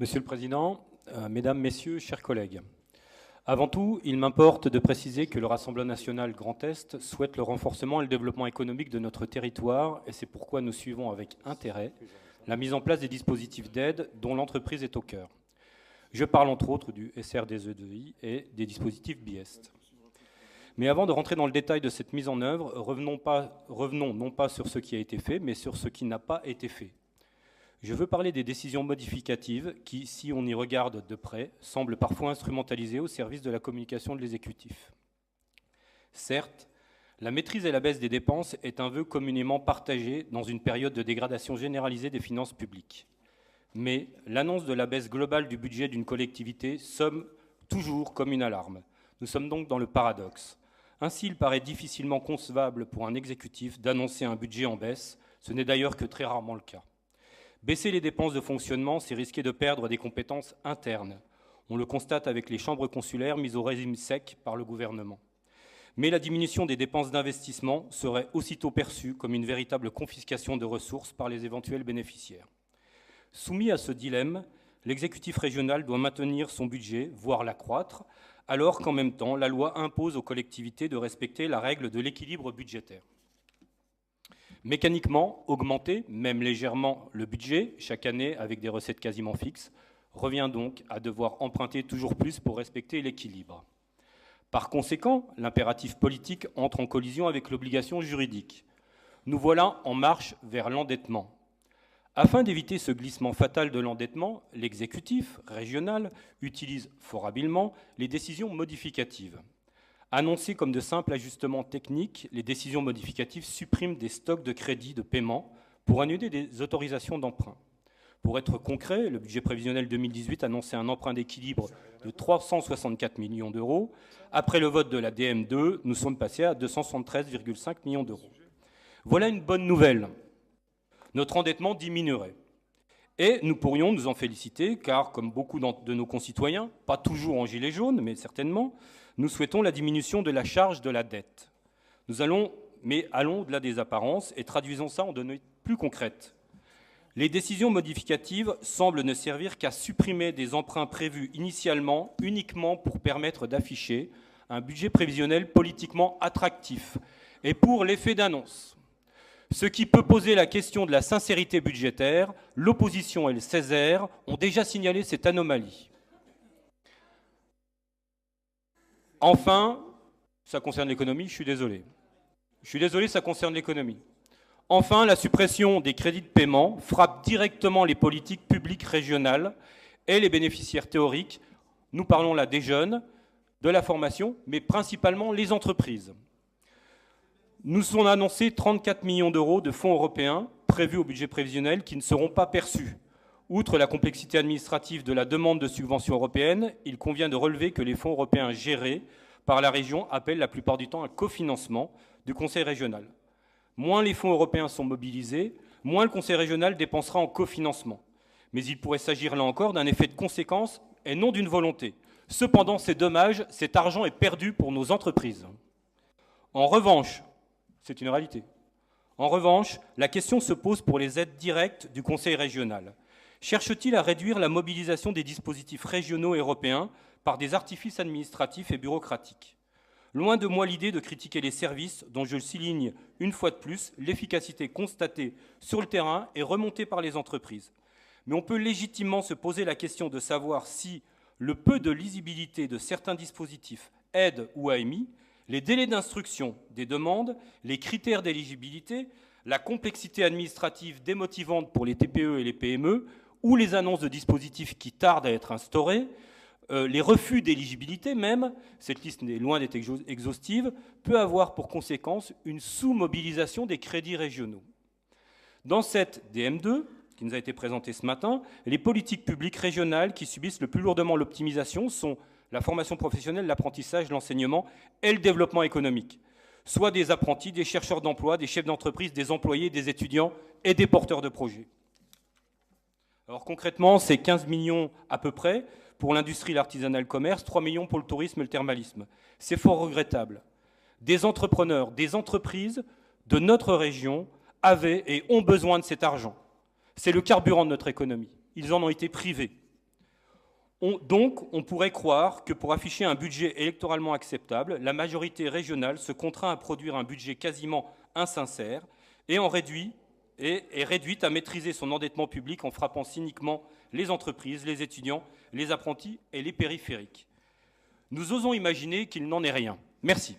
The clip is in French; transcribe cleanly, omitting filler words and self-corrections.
Monsieur le Président, Mesdames, Messieurs, chers collègues, avant tout, il m'importe de préciser que le Rassemblement national Grand Est souhaite le renforcement et le développement économique de notre territoire, et c'est pourquoi nous suivons avec intérêt la mise en place des dispositifs d'aide dont l'entreprise est au cœur. Je parle entre autres du SRDZEI et des dispositifs BIEST. Mais avant de rentrer dans le détail de cette mise en œuvre, revenons non pas sur ce qui a été fait, mais sur ce qui n'a pas été fait. Je veux parler des décisions modificatives qui, si on y regarde de près, semblent parfois instrumentalisées au service de la communication de l'exécutif. Certes, la maîtrise et la baisse des dépenses est un vœu communément partagé dans une période de dégradation généralisée des finances publiques. Mais l'annonce de la baisse globale du budget d'une collectivité sonne toujours comme une alarme. Nous sommes donc dans le paradoxe. Ainsi, il paraît difficilement concevable pour un exécutif d'annoncer un budget en baisse. Ce n'est d'ailleurs que très rarement le cas. Baisser les dépenses de fonctionnement, c'est risquer de perdre des compétences internes. On le constate avec les chambres consulaires mises au régime sec par le gouvernement. Mais la diminution des dépenses d'investissement serait aussitôt perçue comme une véritable confiscation de ressources par les éventuels bénéficiaires. Soumis à ce dilemme, l'exécutif régional doit maintenir son budget, voire l'accroître, alors qu'en même temps, la loi impose aux collectivités de respecter la règle de l'équilibre budgétaire. Mécaniquement, augmenter, même légèrement, le budget, chaque année avec des recettes quasiment fixes, revient donc à devoir emprunter toujours plus pour respecter l'équilibre. Par conséquent, l'impératif politique entre en collision avec l'obligation juridique. Nous voilà en marche vers l'endettement. Afin d'éviter ce glissement fatal de l'endettement, l'exécutif régional utilise fort habilement les décisions modificatives. Annoncées comme de simples ajustements techniques, les décisions modificatives suppriment des stocks de crédits de paiement pour annuler des autorisations d'emprunt. Pour être concret, le budget prévisionnel 2018 annonçait un emprunt d'équilibre de 364 millions d'euros. Après le vote de la DM2, nous sommes passés à 273,5 millions d'euros. Voilà une bonne nouvelle. Notre endettement diminuerait. Et nous pourrions nous en féliciter, car comme beaucoup de nos concitoyens, pas toujours en gilet jaune, mais certainement, nous souhaitons la diminution de la charge de la dette. Allons au-delà des apparences et traduisons ça en données plus concrètes. Les décisions modificatives semblent ne servir qu'à supprimer des emprunts prévus initialement uniquement pour permettre d'afficher un budget prévisionnel politiquement attractif et pour l'effet d'annonce. Ce qui peut poser la question de la sincérité budgétaire, l'opposition et le Césaire ont déjà signalé cette anomalie. Enfin, ça concerne l'économie, je suis désolé. Ça concerne l'économie. Enfin, la suppression des crédits de paiement frappe directement les politiques publiques régionales et les bénéficiaires théoriques. Nous parlons là des jeunes, de la formation, mais principalement les entreprises. Nous sont annoncés 34 millions d'euros de fonds européens prévus au budget prévisionnel qui ne seront pas perçus. Outre la complexité administrative de la demande de subventions européennes, il convient de relever que les fonds européens gérés par la région appellent la plupart du temps un cofinancement du Conseil régional. Moins les fonds européens sont mobilisés, moins le Conseil régional dépensera en cofinancement. Mais il pourrait s'agir là encore d'un effet de conséquence et non d'une volonté. Cependant, c'est dommage, cet argent est perdu pour nos entreprises. En revanche, c'est une réalité. En revanche, la question se pose pour les aides directes du Conseil régional. Cherche-t-il à réduire la mobilisation des dispositifs régionaux et européens par des artifices administratifs et bureaucratiques? Loin de moi l'idée de critiquer les services dont je souligne une fois de plus l'efficacité constatée sur le terrain et remontée par les entreprises. Mais on peut légitimement se poser la question de savoir si le peu de lisibilité de certains dispositifs, aides ou AMI, les délais d'instruction des demandes, les critères d'éligibilité, la complexité administrative démotivante pour les TPE et les PME, ou les annonces de dispositifs qui tardent à être instaurés, les refus d'éligibilité même, cette liste est loin d'être exhaustive, peut avoir pour conséquence une sous-mobilisation des crédits régionaux. Dans cette DM2, qui nous a été présentée ce matin, les politiques publiques régionales qui subissent le plus lourdement l'optimisation sont la formation professionnelle, l'apprentissage, l'enseignement et le développement économique, soit des apprentis, des chercheurs d'emploi, des chefs d'entreprise, des employés, des étudiants et des porteurs de projets. Alors concrètement, c'est 15 millions à peu près pour l'industrie, l'artisanat, le commerce, 3 millions pour le tourisme et le thermalisme. C'est fort regrettable. Des entrepreneurs, des entreprises de notre région avaient et ont besoin de cet argent. C'est le carburant de notre économie. Ils en ont été privés. Donc, on pourrait croire que pour afficher un budget électoralement acceptable, la majorité régionale se contraint à produire un budget quasiment insincère et est réduite à maîtriser son endettement public en frappant cyniquement les entreprises, les étudiants, les apprentis et les périphériques. Nous osons imaginer qu'il n'en est rien. Merci.